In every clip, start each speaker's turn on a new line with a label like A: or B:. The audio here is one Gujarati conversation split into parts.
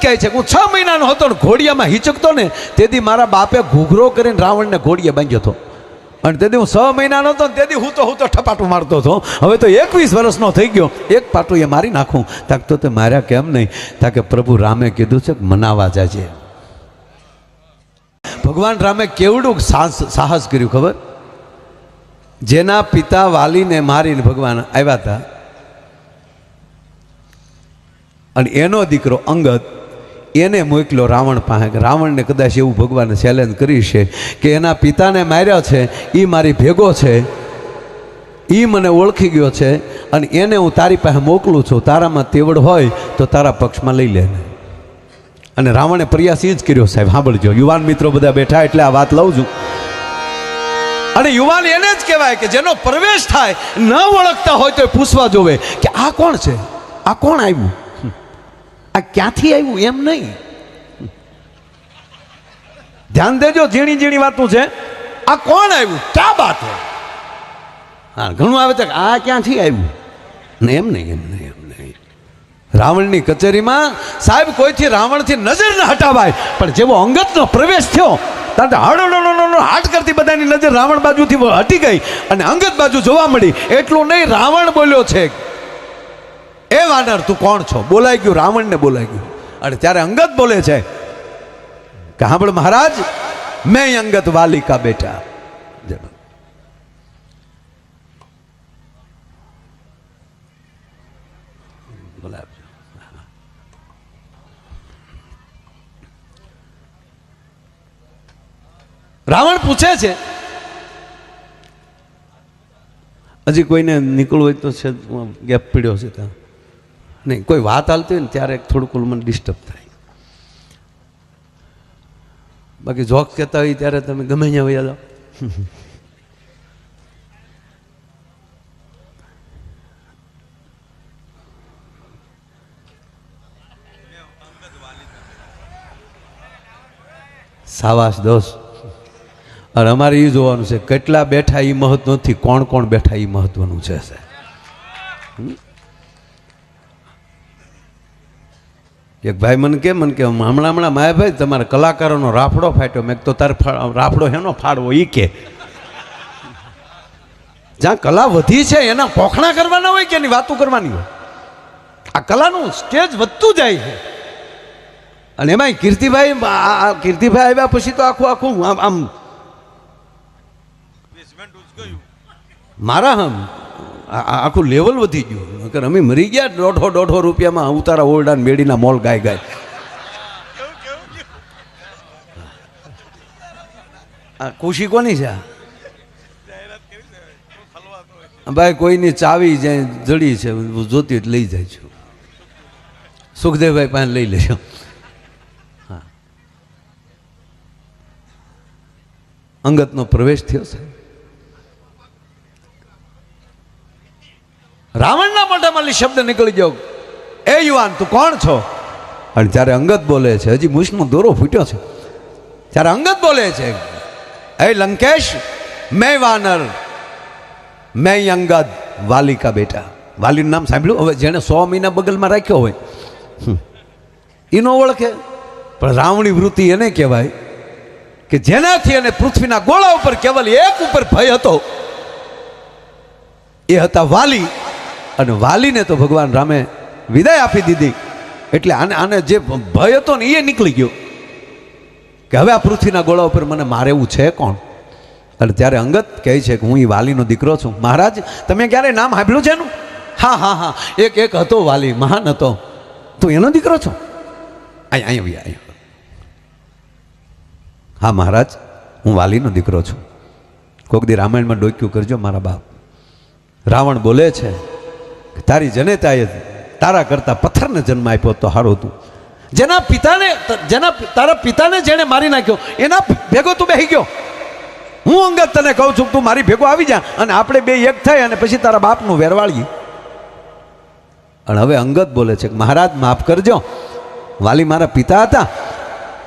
A: કહે છે હું 6 મહિનાનો હતો ને ઘોડિયામાં હિચકતો ને તેથી મારા બાપે ઘૂઘરો કરીને રાવણને ઘોડિયે બાંધ્યો હતો અને તેથી હું 6 મહિનાનો હતો ને તેથી હું તો ઠપાટું મારતો હતો. હવે તો 21 વર્ષનો થઈ ગયો, એક પાટું એ મારી નાખું. તાક તો તે માર્યા કેમ નહીં? તાકે પ્રભુ રામે કીધું છે કે મનાવા જાજે. ભગવાન રામે કેવડું સાહસ કર્યું ખબર? જેના પિતા વાલીને મારીને ભગવાન આવ્યા હતા અને એનો દીકરો અંગદ એને મોકલ્યો રાવણ પાસે. રાવણને કદાચ એવું ભગવાને ચેલેન્જ કરી છે કે એના પિતાને માર્યા છે, એ મારી ભેગો છે, એ મને ઓળખી ગયો છે અને એને હું તારી પાસે મોકલું છું, તારામાં તેવડ હોય તો તારા પક્ષમાં લઈ લે. અને રાવણે પ્રયાસ એ જ કર્યો. સાહેબ સાંભળજો, યુવાન મિત્રો બધા બેઠા એટલે આ વાત લઉં છું. અને યુવાન એને જ કહેવાય કે જેનો પ્રવેશ થાય ન ઓળખતા હોય તો પૂછવા જોવે કે આ કોણ છે, આ કોણ આવ્યું, આ ક્યાંથી આવ્યું, એમ નહીં. ધ્યાન દેજો, ઝીણી ઝીણી વાતું છે. આ કોણ આવ્યું, ક્યાં બાત હે. હા, ઘણું આવે છે આ ક્યાંથી આવ્યું ને, એમ નહીં, એમ નહીં, એમ નહીં. રાવણની કચેરીમાં સાહેબ કોઈથી રાવણથી નજર ન હટાવાય, પણ જેવો અંગતનો પ્રવેશ થયો ત્યારે હાટ કરતી બધાની નજર રાવણ બાજુથી હટી ગઈ અને અંગત બાજુ જોવા મળી. એટલું નહીં, રાવણ બોલ્યો છે એ વાનર તું કોણ છો, બોલાઈ ગયું, રાવણને બોલાઈ ગયું. અને ત્યારે અંગત બોલે છે કે સાંભળ મહારાજ, મેં અંગત વાલી કા બેટા. રાવણ પૂછે છે, હજી કોઈને નીકળવું હોય તો છે, ગેપ પીડ્યો છે ત્યાં નહીં, કોઈ વાત હાલતી હોય ને ત્યારે થોડુંક મને ડિસ્ટર્બ થાય. બાકી જોક્સ કહેતા હોય ત્યારે તમે ગમે ત્યાં વયા જાઓ. સાવાસ દોસ્ત. અને અમારે એ જોવાનું છે કેટલા બેઠા એ મહત્વ નથી, કોણ કોણ બેઠા એ મહત્વનું છે. એક ભાઈ મને કે હમણાં માયાભાઈ તમારા કલાકારોનો રાફડો ફાટ્યો. મેં તો તારે રાફડો હેનો ફાડવો, એ કે જ્યાં કલા વધી છે એના પોખણા કરવાના હોય કે એની વાતો કરવાની હોય. આ કલાનું સ્ટેજ વધતું જાય છે. અને એમાં કીર્તિભાઈ આવ્યા પછી તો આખું આમ મારા આખું લેવલ વધી ગયું. અમે મરી ગયા 150 રૂપિયામાં ઉતારા ઓરડા મેડીના મોલ ગાય. આ ખુશી કોની છે ભાઈ? કોઈની ચાવી જાય જડી છે, જોતી લઈ જાય છું. સુખદેવભાઈ પાસે લઈ લેજો. હા, અંગતનો પ્રવેશ થયો છે. રાવણના મોઢામાં શબ્દ નીકળી ગયો, એ યુવાન તું કોણ છો? અને ત્યારે અંગત બોલે છે, હજી મૂછનો દોરો ફૂટ્યો છે. ત્યારે અંગત બોલે છે, એ લંકેશ, મેં વાનર, મેં અંગદ વાલી કા બેટા. વાલીનું નામ સાંભળ્યું? હવે જેને 100 મહિના બગલમાં રાખ્યો હોય એ ન ઓળખે, પણ રાવણી વૃત્તિ એને કહેવાય કે જેનાથી એને પૃથ્વીના ગોળા ઉપર કેવલ એક ઉપર ભય હતો, એ હતા વાલી. અને વાલીને તો ભગવાન રામે વિદાય આપી દીધી. એટલે આને જે ભય હતો ને એ નીકળી ગયો કે હવે આ પૃથ્વીના ગોળા ઉપર મને મારે એવું છે કોણ? અને ત્યારે અંગત કહે છે કે હું એ વાલીનો દીકરો છું. મહારાજ તમે ક્યારે નામ સાંભળ્યું છે એનું? હા, એક હતો વાલી, મહાન હતો. તું એનો દીકરો છો? અહીંયા. હા મહારાજ, હું વાલીનો દીકરો છું. કોક દી રામાયણમાં ડોક્યું કરજો મારા બાપ. રાવણ બોલે છે તારી જનેતાએ તારા કરતા પથ્થરને જન્મ આપ્યો તો સારું હતું. તારા પિતાને જેને મારી નાખ્યો એના ભેગો તું બેસી ગયો. હું અંગત તને કહું છું તું મારી ભેગો આવી જા અને આપણે બે એક થાય અને પછી તારા બાપનું વેરવાળીએ. અને હવે અંગત બોલે છે કે મહારાજ માફ કરજો, વાલી મારા પિતા હતા,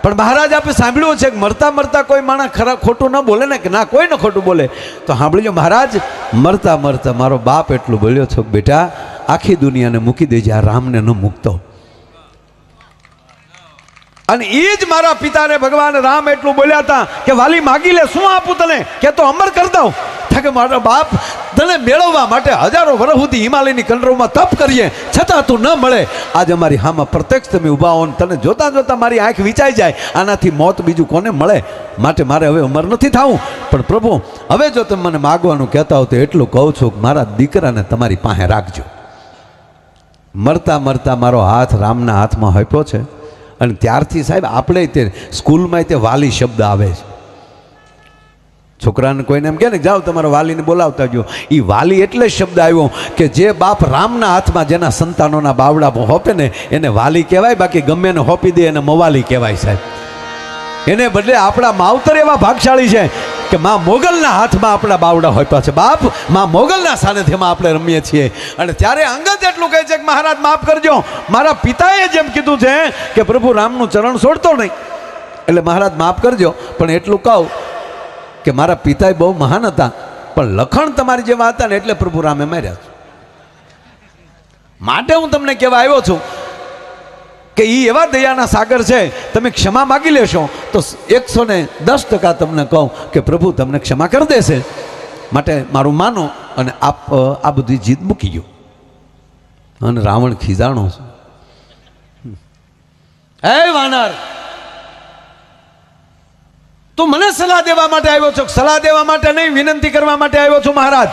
A: પણ મહારાજ આપણે સાંભળ્યું છે કે મરતા મરતા કોઈ માણસ ખોટું ન બોલે ને, કે ના કોઈ ન ખોટું બોલે. તો સાંભળજો મહારાજ, મરતા મરતા મારો બાપ એટલું બોલ્યો છો કે બેટા આખી દુનિયાને મૂકી દેજે, આ રામને ન મૂકતો. અને એ જ મારા પિતાને ભગવાન રામ એટલું બોલ્યા હતા કે વાલી માગી લે, શું આપું તને, કે તો અમર કરી દઉં. કે મારા બાપ તને મેળવવા માટે હજારો વર્ષ સુધી હિમાલયની કંડરોમાં તપ કરીએ છતાં તું ન મળે. આજે અમારી હામાં પ્રત્યક્ષ તમે ઊભા હો, તને જોતા જોતા મારી આંખ વિચાઈ જાય, આનાથી મોત બીજું કોને મળે. માટે મારે હવે અમર નથી થવું, પણ પ્રભુ હવે જો તમે મને માગવાનું કહેતા હો તો એટલું કહું છું કે મારા દીકરાને તમારી પાસે રાખજો. મરતા મરતા મારો હાથ રામના હાથમાં આપ્યો છે. અને ત્યારથી સાહેબ આપણે તે સ્કૂલમાં તે વાલી શબ્દ આવે છે. છોકરાને કોઈને એમ કહે ને જાઓ તમારા વાલીને બોલાવતા જો, એ વાલી એટલે શબ્દ આવ્યો કે જે બાપ રામના હાથમાં જેના સંતાનોના બાવડા હોપે ને એને વાલી કહેવાય, બાકી ગમે એને હોપી દે એને મવાલી કહેવાય સાહેબ. એને બદલે આપણા માવતર એવા ભાગશાળી છે કે માં મોગલના હાથમાં આપણા બાવડા હોપ્યા છે. બાપ માં મોગલના સાનિધ્યમાં આપણે રમીએ છીએ. અને ત્યારે અંગત એટલું કહે છે કે મહારાજ માફ કરજો, મારા પિતાએ જેમ કીધું છે કે પ્રભુ રામનું ચરણ છોડતો નહીં, એટલે મહારાજ માફ કરજો, પણ એટલું કહું કે મારા પિતા બહુ મહાન હતા, પણ લખણ તમારી જેવા હતા ને એટલે પ્રભુ રામે માર્યા છે. માટે હું તમને કહેવા આવ્યો છું કે એ એવા દયાના સાગર છે, તમે ક્ષમા માગી લેશો તો 110% તમને કહું કે પ્રભુ તમને ક્ષમા કરી દેશે. માટે મારું માનો અને આપ આ બધી જીદ મૂકી ગયો. અને રાવણ ખીજાણો છે, હે વાનર તું મને સલાહ દેવા માટે આવ્યો છો? સલાહ દેવા માટે નહીં, વિનંતી કરવા માટે આવ્યો છું મહારાજ.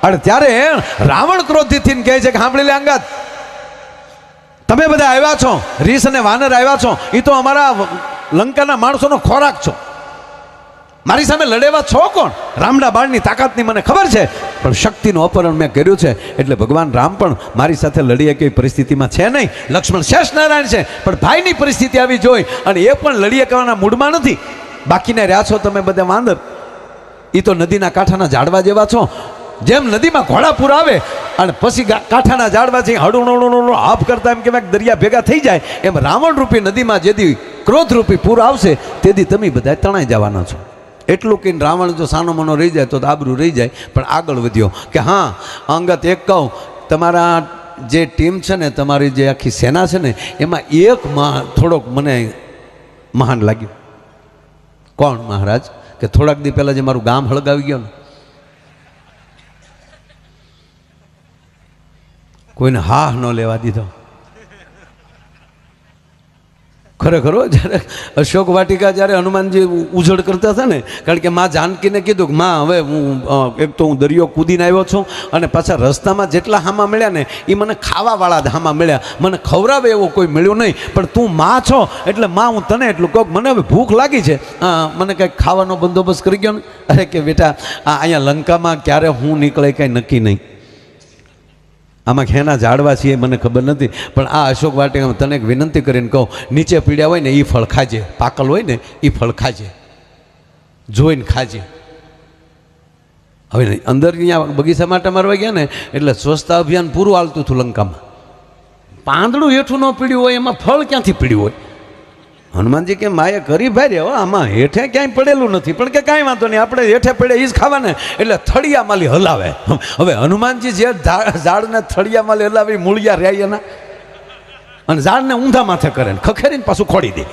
A: અને ત્યારે રાવણ ક્રોધિતથી કહે છે કે સાંભળી લે અંગત, તમે બધા આવ્યા છો, રીસ અને વાનર આવ્યા છો, એ તો અમારા લંકાના માણસોનો ખોરાક છો. મારી સામે લડેવા છો કોણ? રામના બાણની તાકાતની મને ખબર છે, પણ શક્તિનું અપહરણ મેં કર્યું છે. એટલે ભગવાન રામ પણ મારી સાથે લડીએ કેવી પરિસ્થિતિમાં છે નહીં. લક્ષ્મણ શેષ નારાયણ છે, પણ ભાઈની પરિસ્થિતિ આવી જોઈ અને એ પણ લડીએ કરવાના મૂડમાં નથી. બાકીને રહ્યા છો તમે બધા વાંદર, એ તો નદીના કાંઠાના ઝાડવા જેવા છો. જેમ નદીમાં ઘોડાપૂર આવે અને પછી કાંઠાના ઝાડવાથી હળું હાફ કરતા એમ કહેવાય દરિયા ભેગા થઈ જાય, એમ રાવણ રૂપી નદીમાં જેથી ક્રોધ રૂપી પૂર આવશે તેથી તમે બધા તણાઈ જવાના છો. એટલું કહીને રાવણ જો સાનો મનો રહી જાય તો આબરૂ રહી જાય. પણ આગળ વધ્યો કે હા અંગત એક કહું, તમારા જે ટીમ છે ને, તમારી જે આખી સેના છે ને, એમાં એક થોડોક મને મહાન લાગ્યું. કોણ મહારાજ? કે થોડાક દી પહેલાં જે મારું ગામ હળગાવી ગયો ને, કોઈને હા ન લેવા દીધો. ખરેખર જ્યારે અશોક વાટિકા જ્યારે હનુમાનજી ઉજળ કરતા હતા ને, કારણ કે માં જાનકીને કીધું કે માં હવે હું એક તો હું દરિયો કૂદીને આવ્યો છું, અને પાછા રસ્તામાં જેટલા હામા મળ્યા ને એ મને ખાવાવાળા જ હામા મળ્યા, મને ખવડાવે એવો કોઈ મળ્યો નહીં. પણ તું માં છો એટલે માં હું તને એટલું કહું, મને હવે ભૂખ લાગી છે, મને કંઈક ખાવાનો બંદોબસ્ત કરી ગયો ને. અરે કે બેટા અહીંયા લંકામાં ક્યારે હું નીકળે કંઈ નક્કી નહીં, આમાં ઘેના ઝાડવા છીએ મને ખબર નથી, પણ આ અશોક વાટિકામાં તને એક વિનંતી કરીને કહું, નીચે પીડ્યા હોય ને એ ફળ ખાજે, પાકલ હોય ને એ ફળ ખાજે, જોઈને ખાજે. હવે અંદર અહીંયા બગીચા માટે મારવા ગયા ને એટલે સ્વચ્છતા અભિયાન પૂરું હાલતું હતું લંકામાં. પાંદડું હેઠું ન પીડ્યું હોય એમાં ફળ ક્યાંથી પીડ્યું હોય? હનુમાનજી કે માએ કરી ભાઈ હો, આમાં હેઠે ક્યાંય પડેલું નથી, પણ કે કાંઈ વાંધો નહીં, આપણે હેઠે પડે એ જ ખાવાને. એટલે થળિયા માલી હલાવે. હવે હનુમાનજી જે ઝાડને થળિયા માલી હલાવી મૂળિયા રહ્યા એના, અને ઝાડને ઊંધા માથે કરે ને ખખેરીને પાછું ખોડી દે.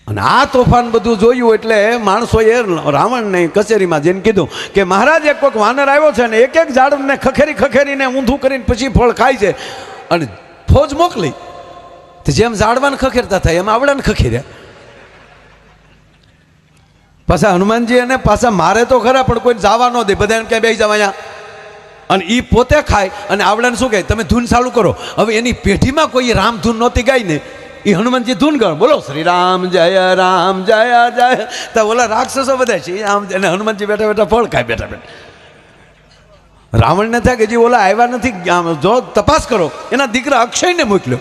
A: અને આ તોફાન બધું જોયું એટલે માણસોએ રાવણને કચેરીમાં જઈને કીધું કે મહારાજ એક કોઈક વાનર આવ્યો છે ને એક ઝાડને ખખેરીને ઊંધું કરીને પછી ફળ ખાય છે, અને ફોજ મોકલી. જેમ ઝાડવાને ખખેરતા થાય એમ આવડાને ખખેર્યા. પાછા હનુમાનજી એને પાછા મારે તો ખરા, પણ કોઈ જવા ન દે, બધા એમ ક્યાંય બેસી જવા અહીંયા, અને એ પોતે ખાય અને આવડાને શું કહે તમે ધૂન ચાલુ કરો. હવે એની પેઢીમાં કોઈ રામ ધૂન નહોતી ગાઈ ને, એ હનુમાનજી ધૂન ગાય, બોલો શ્રી રામ જય જય. તો ઓલા રાક્ષસો બધા છે અને હનુમાનજી બેઠા બેઠા ફળ ખાય બેઠા બેઠા. રાવણને થાય કે જે ઓલા આવ્યા નથી, જો તપાસ કરો. એના દીકરા અક્ષયને મોકલ્યો,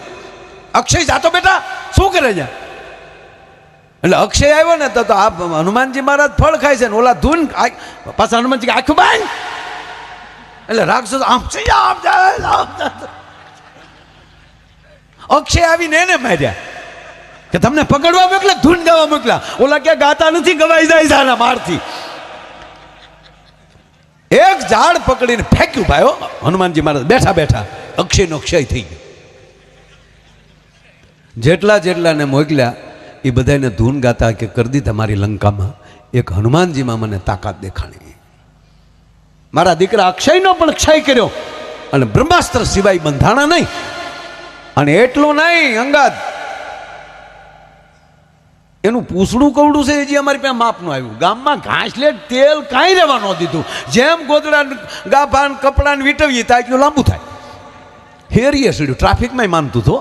A: અક્ષય જાતો બેટા શું કરે છે? એટલે અક્ષય આવ્યો ને તો આ હનુમાનજી મહારાજ ફળ ખાય છે ને ઓલા ધૂન પાછા હનુમાનજી આખું બાંધ. એટલે રાક્ષસ અક્ષય આવીને એને માર્યા કે તમને પકડવા મોકલ્યા, ધૂન ગાવા મોકલ્યા. ઓલા ક્યાં ગાતા નથી, ગવાઈ જાય છે આના મારથી. એક ઝાડ પકડીને ફેંક્યું ભાઈઓ હનુમાનજી મહારાજ બેઠા બેઠા. અક્ષયનો ક્ષય થઈ ગયો. જેટલા જેટલાને મોકલ્યા એ બધાને ધૂન ગાતા કે કરી દીધા મારી લંકામાં. એક હનુમાનજીમાં મને તાકાત દેખાણી. મારા દીકરા અક્ષયનો પણ ક્ષય કર્યો અને બ્રહ્માસ્ત્ર સિવાય બંધાણા નહીં. અને એટલું નહીં અંગદ, એનું પૂછડું કવડું છે હજી અમારી પાસે માપનું આવ્યું. ગામમાં ઘાસલેટ તેલ કાંઈ રહેવા ન દીધું. જેમ ગોદડા ગાભાન કપડાને વીટવીએ ત્યાં એટલું લાંબુ થાય. હેરીએ સીડ્યું, ટ્રાફિકમાં માનતું તો.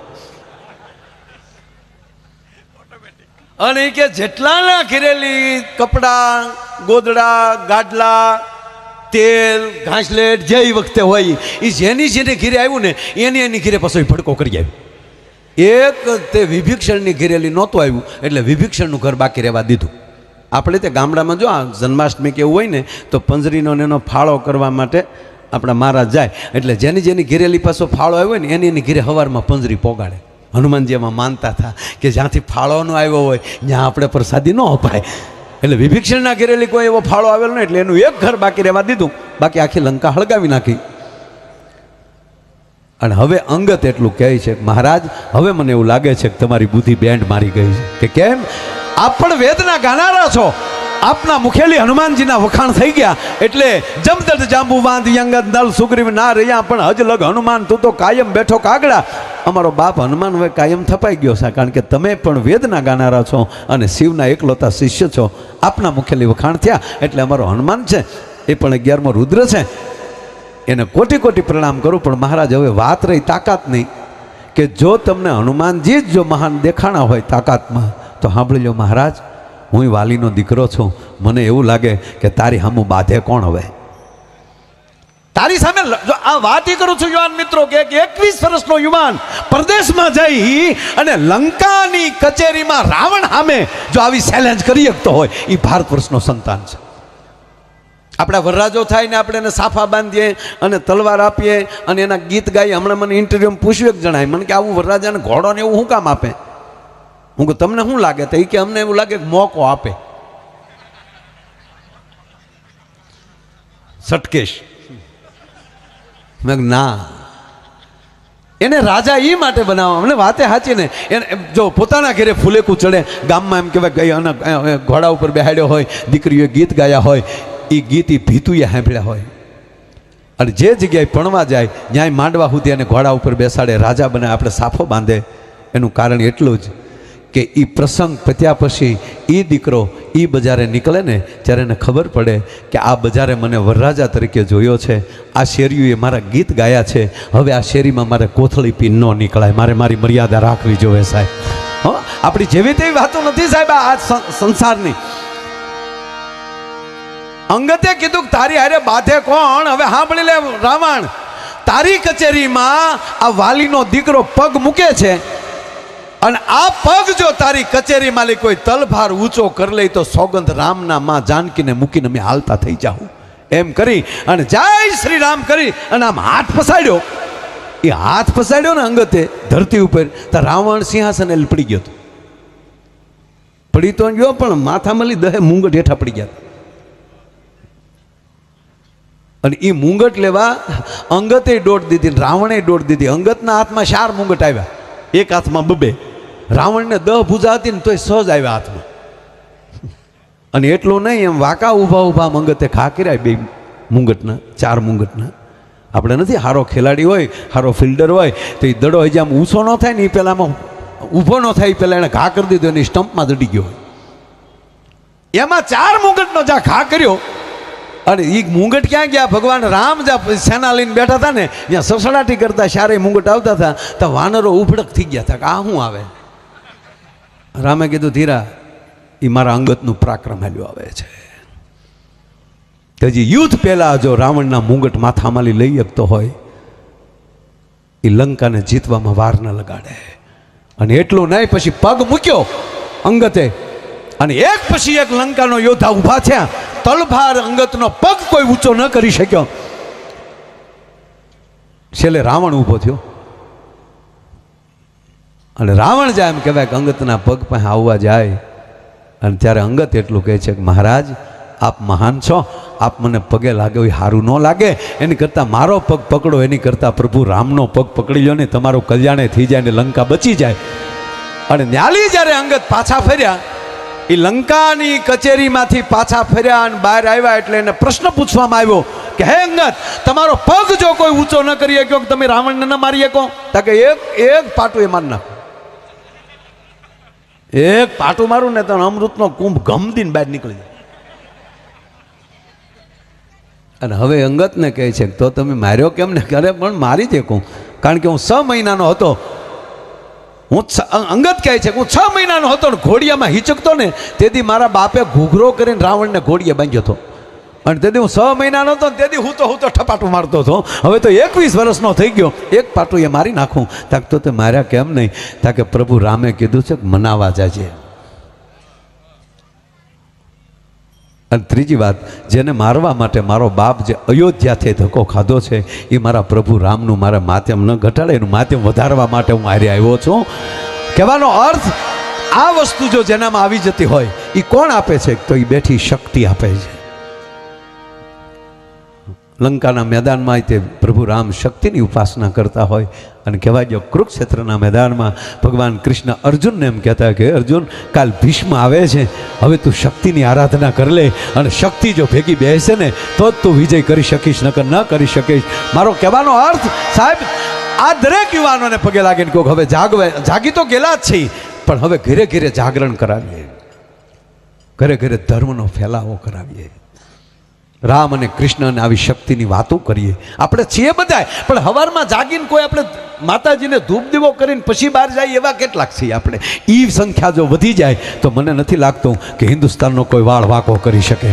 A: અને કે જેટલાના ઘેરેલી કપડાં, ગોદડા, ગાડલા, તેલ, ઘાસલેટ જે વખતે હોય એ જેની જેને ઘીરે આવ્યું ને એની ઘીરે પાછો ભડકો કરી આવ્યો. એક તે વિભીક્ષણની ઘેરેલી નહોતું આવ્યું એટલે વિભીક્ષણનું ઘર બાકી રહેવા દીધું. આપણે તે ગામડામાં જો આ જન્માષ્ટમી કે એવું હોય ને તો પંજરીનો એનો ફાળો કરવા માટે આપણા મહારાજ જાય. એટલે જેની ઘેરેલી પાછો ફાળો આવ્યો હોય ને એની ઘીરે હવારમાં પંજરી પોગાડે. હનુમાનજી એમાં માનતા હતા કે જ્યાંથી ફાળોનો આવ્યો હોય ત્યાં આપણે પ્રસાદી ન અપાય. એટલે વિભીક્ષણના ઘેરેલી કોઈ એવો ફાળો આવેલો ને એટલે એનું એક ઘર બાકી રહેવા દીધું, બાકી આખી લંકા હળગાવી નાખી. અને હવે અંગત એટલું કહે છે કે મહારાજ હવે મને એવું લાગે છે કે તમારી બુદ્ધિ બેન્ડ મારી ગઈ છે. કે કેમ? આપ પણ વેદના ગાનારા છો, આપના મુખેલી હનુમાનજીના વખાણ થઈ ગયા એટલે જમદડ જાંબુવાંદ અંગદ નલ સુગ્રીવ ના રહ્યા પણ હજ લગ હનુમાન તું તો કાયમ બેઠો કાગડા. અમારો બાપ હનુમાન હવે કાયમ થપાઈ ગયો છે, કારણ કે તમે પણ વેદના ગાનારા છો અને શિવના એકલોતા શિષ્ય છો. આપના મુખેલી વખાણ થયા એટલે અમારો હનુમાન છે એ પણ 11મો રુદ્ર છે, એને કોટી કોટી પ્રણામ કરું. પણ મહારાજ હવે વાત રહી તાકાત નહીં, કે જો તમને હનુમાનજી જ જો મહાન દેખાણા હોય તાકાતમાં તો સાંભળી લો મહારાજ, હું વાલીનો દીકરો છું, મને એવું લાગે કે તારી સામું બાધે કોણ? હવે તારી સામે જો આ વાત કરું છું યુવાન મિત્રો કે 21 વર્ષનો યુવાન પરદેશમાં જઈ અને લંકાની કચેરીમાં રાવણ સામે જો આવી ચેલેન્જ કરી શકતો હોય એ ભારત વર્ષનો સંતાન છે. આપણા વરરાજો થાય ને આપણે એને સાફા બાંધીએ અને તલવાર આપીએ અને એના ગીત ગાઈએ. હમણાં મને ઇન્ટરવ્યુમાં પૂછ્યું એક જણાય મને કે આવું વરરાજાને ઘોડો ને એવું શું કામ આપે? હું કહું તમને શું લાગે? તો એ કે અમને એવું લાગે કે મોકો આપે. સટકેશ મેં ના, એને રાજા એ માટે બનાવવા. અમને વાતે સાચી ને, એને જો પોતાના ઘરે ફૂલેકું ચડે, ગામમાં એમ કહેવાય અને ઘોડા ઉપર બેહાડ્યો હોય, દીકરીઓએ ગીત ગાયા હોય, એ ગીત એ ભીતુએ સાંભળ્યા હોય. અને જે જગ્યાએ પણવા જાય ન્યાય માંડવા સુધી અને ઘોડા ઉપર બેસાડે, રાજા બને, આપણે સાફો બાંધે. એનું કારણ એટલું જ કે એ પ્રસંગ પત્યા પછી એ દીકરો એ બજારે નીકળે ને ત્યારે એને ખબર પડે કે આ બજારે મને વરરાજા તરીકે જોયો છે, આ શેરીઓએ મારા ગીત ગાયા છે, હવે આ શેરીમાં મારે કોથળી પી ન નીકળાય, મારે મારી મર્યાદા રાખવી જોઈએ સાહેબ. હા, આપણી જેવી તેવી વાતો નથી સાહેબ આ સંસારની. અંગતે કીધું તારી હારે બાધે કોણ? હવે સાંભળી લે રાવણ, તારી કચેરીમાં આ વાલીનો દીકરો પગ મૂકે છે અને આ પગ જો તારી કચેરીમાં લે કોઈ તલભાર ઊંચો કરી લે તો સોગંદ રામના માં જાનકીને મૂકીને મેં હાલતા થઈ જાઉં. એમ કરી અને જય શ્રી રામ કરી અને આમ હાથ ફસાડ્યો. એ હાથ ફસાડ્યો ને અંગતે ધરતી ઉપર, તો રાવણ સિંહાસને પડી ગયો હતો. પડી તો ગયો પણ માથા મળી 10 મુંગટ હેઠા પડી ગયા. અને એ મુંગટ લેવા અંગતે દોડ દીધી, રાવણે દોડ દીધી. અંગતના હાથમાં 4 મુંગટ આવ્યા, એક હાથમાં 2. રાવણને 10 ભૂજા હતી ને તોય સહજ આવ્યા હાથમાં. અને એટલું નહીં, એમ વાંકા ઊભા ઊભા અંગતે ખા કર્યા 2 મુંગટના, 4 મુંગટના. આપણે નથી હારો ખેલાડી હોય, હારો ફિલ્ડર હોય તો એ દડો હજી આમ ઊંચો ન થાય ને એ પહેલાંમાં ઊભો ન થાય, પહેલાં એને ઘા કરી દીધો, એની સ્ટમ્પમાં દડી ગયો. એમાં 4 મુંગટનો જ્યાં ઘા કર્યો અને એ મુંગટ ક્યાં ગયા? ભગવાન રામ જ્યાં સેના લઈને બેઠા હતા ને ત્યાં સસડાટી કરતા 4 મુંગટ આવતા હતા તો વાનરો ઉભડક થઈ ગયા હતા કે આ શું આવે? રામે કીધું ધીરા, એ મારા અંગતનું પરાક્રમ હાલ્યું આવે છે. હજી યુદ્ધ પહેલા જો રાવણના મુંગટ માથામાં લઈ શકતો હોય એ લંકાને જીતવામાં વાર ન લગાડે. અને એટલું નહીં, પછી પગ મૂક્યો અંગતે અને એક પછી એક લંકાનો યોદ્ધા ઊભા થયા. તલભાર અંગતનો પગ કોઈ ઊંચો ન કરી શક્યો. છેલ્લે રાવણ ઊભો થયો અને રાવણ જાય એમ કહેવાય કે અંગતના પગ પાસે આવવા જાય. અને ત્યારે અંગત એટલું કહે છે કે મહારાજ આપ મહાન છો, આપ મને પગે લાગે એ સારું ન લાગે, એની કરતાં મારો પગ પકડો, એની કરતાં પ્રભુ રામનો પગ પકડી લો ને તમારું કલ્યાણે થઈ જાય ને લંકા બચી જાય. અને ન્યાલી જ્યારે અંગદ પાછા ફર્યા, એ લંકાની કચેરીમાંથી પાછા ફર્યા અને બહાર આવ્યા એટલે એને પ્રશ્ન પૂછવામાં આવ્યો કે હે અંગદ, તમારો પગ જો કોઈ ઊંચો ન કરી શક્યો, તમે રાવણને ન મારી શકો? તાકે એક પાટું એ માર નાખો, એક પાટું મારું ને તો અમૃતનો કુંભ ગમદીને બહાર નીકળી જાય. અને હવે અંગતને કહે છે તો તમે માર્યો કેમ ને? કરે પણ મારી જ કહું, કારણ કે હું 6 મહિનાનો હતો. અંગત કહે છે કે હું 6 મહિનાનો હતો ને ઘોડિયામાં હિચકતો ને તેથી મારા બાપે ઘૂઘરો કરીને રાવણને ઘોડીએ બાંધ્યો હતો. અને તેથી હું 6 મહિનાનો હતો ને તેથી હું તો ઠપાટું મારતો હતો. હવે તો 21 વર્ષનો થઈ ગયો, એક પાટું એ મારી નાખું. તાક તો તે માર્યા કેમ નહીં? તાકે પ્રભુ રામે કીધું છે કે મનાવા જાજે. અને ત્રીજી વાત, જેને મારવા માટે મારો બાપ જે અયોધ્યાથી ધક્કો ખાધો છે એ મારા પ્રભુ રામનું મારા માધ્યમ ન ઘટાડે, એનું માધ્યમ વધારવા માટે હું હારે આવ્યો છું. કહેવાનો અર્થ, આ વસ્તુ જો જેનામાં આવી જતી હોય એ કોણ આપે છે? તો એ બેઠી શક્તિ આપે છે. લંકાના મેદાનમાં તે પ્રભુ રામ શક્તિની ઉપાસના કરતા હોય. અને કહેવાય જો કુરુક્ષેત્રના મેદાનમાં ભગવાન કૃષ્ણ અર્જુનને એમ કહેતા કે અર્જુન, કાલ ભીષ્મ આવે છે, હવે તું શક્તિની આરાધના કરી લે, અને શક્તિ જો ભેગી બેસે ને તો જ તું વિજય કરી શકીશ, નકર ન કરી શકીશ. મારો કહેવાનો અર્થ સાહેબ, આ દરેક યુવાનોને પગે લાગીને કહો, હવે જાગી તો ગયેલા જ છે, પણ હવે ઘરે ઘરે જાગરણ કરાવીએ, ઘરે ઘરે ધર્મનો ફેલાવો કરાવીએ, રામ અને કૃષ્ણને આવી શક્તિની વાતો કરીએ. આપણે છીએ બધાય, પણ હવારમાં જાગીને કોઈ આપણે માતાજીને ધૂપ દીવો કરીને પછી બહાર જાય એવા કેટલાક છીએ આપણે. એ સંખ્યા જો વધી જાય તો મને નથી લાગતું કે હિન્દુસ્તાનનો કોઈ વાળ વાંકો કરી શકે.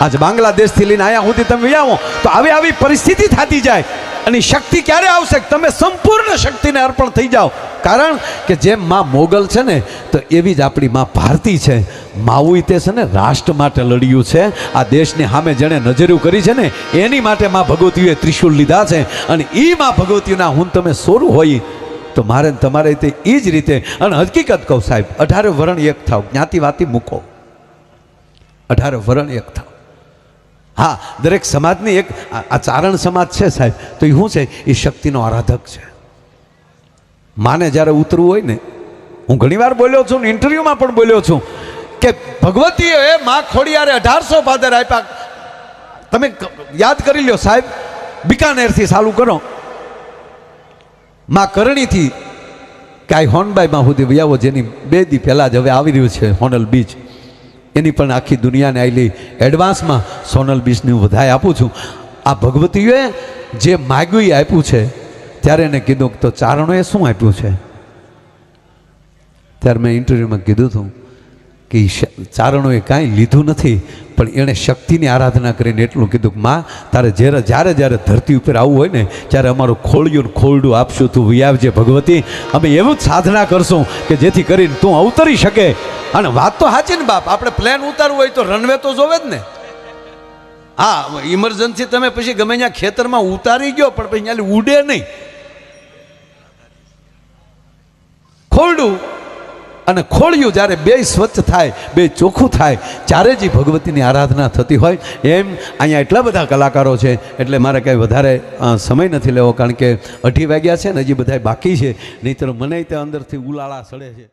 A: આજ બાંગ્લાદેશથી લઈને અહીંયા સુધી તમે આવો તો આવી પરિસ્થિતિ થતી જાય. અને શક્તિ ક્યારે આવશે? તમે સંપૂર્ણ શક્તિને અર્પણ થઈ જાઓ. કારણ કે જેમ માં મોગલ છે ને, તો એવી જ આપણી માં ભારતી છે. માવું તે છે ને રાષ્ટ્ર માટે લડ્યું છે. આ દેશની સામે જેણે નજરું કરી છે ને એની માટે માં ભગવતીઓએ ત્રિશુલ લીધા છે. અને એ માં ભગવતીઓના હું તમે સોરું હોય તો મારે તમારે તે એ જ રીતે. અને હકીકત કહું સાહેબ, 18 વરણ એક થાવ, જ્ઞાતિવાતી મૂકો, 18 વરણ એક થાવ. હા, દરેક સમાજની એક આ ચારણ સમાજ છે સાહેબ, તો એ શું છે? એ શક્તિનો આરાધક છે. માને જ્યારે ઉતરવું હોય ને, હું ઘણીવાર બોલ્યો છું, ઇન્ટરવ્યુમાં પણ બોલ્યો છું કે ભગવતીએ માં ખોડિયારે 1800 ભાદર આપ્યા. તમે યાદ કરી લ્યો સાહેબ, બિકાનેરથી ચાલુ કરો, માં કરણીથી કાંઈ હોનબાઈમાં સુધી વ્યાવો, જેની 2 દી પહેલાં જ હવે આવી રહ્યું છે હોનલ બીચ, એની પણ આખી દુનિયાને આવેલી એડવાન્સમાં સોનલ બીચની હું વધાઈ આપું છું. આ ભગવતીઓએ જે માગ્યું એ આપ્યું છે. ત્યારે એને કીધું તો ચારણોએ શું આપ્યું છે? ત્યારે મેં ઇન્ટરવ્યૂમાં કીધું હતું કે ચારણોએ કાંઈ લીધું નથી, પણ એણે શક્તિની આરાધના કરીને એટલું કીધું કે માં, તારે જ્યારે ધરતી ઉપર આવવું હોય ને ત્યારે અમારું ખોળિયું ખોરડું આપશું, તું વિયાવજે ભગવતી. અમે એવું જ સાધના કરશું કે જેથી કરીને તું અવતરી શકે. અને વાત તો સાચી ને બાપ, આપણે પ્લેન ઉતારવું હોય તો રનવે તો જોવે જ ને. હા, ઇમરજન્સી તમે પછી ગમે ત્યાં ખેતરમાં ઉતારી ગયો પણ પછી ત્યાં ઉડે નહીં. ખોરડું અને ખોળિયું જ્યારે 2 સ્વચ્છ થાય, 2 ચોખ્ખું થાય, ત્યારે જ ભગવતીની આરાધના થતી હોય. એમ અહીંયા એટલા બધા કલાકારો છે, એટલે મારે કંઈ વધારે સમય નથી લેવો, કારણ કે 2:30 વાગ્યા છે ને, હજી બધા બાકી છે. નહીંતર મને ત્યાં અંદરથી ઉલાળા સડે છે.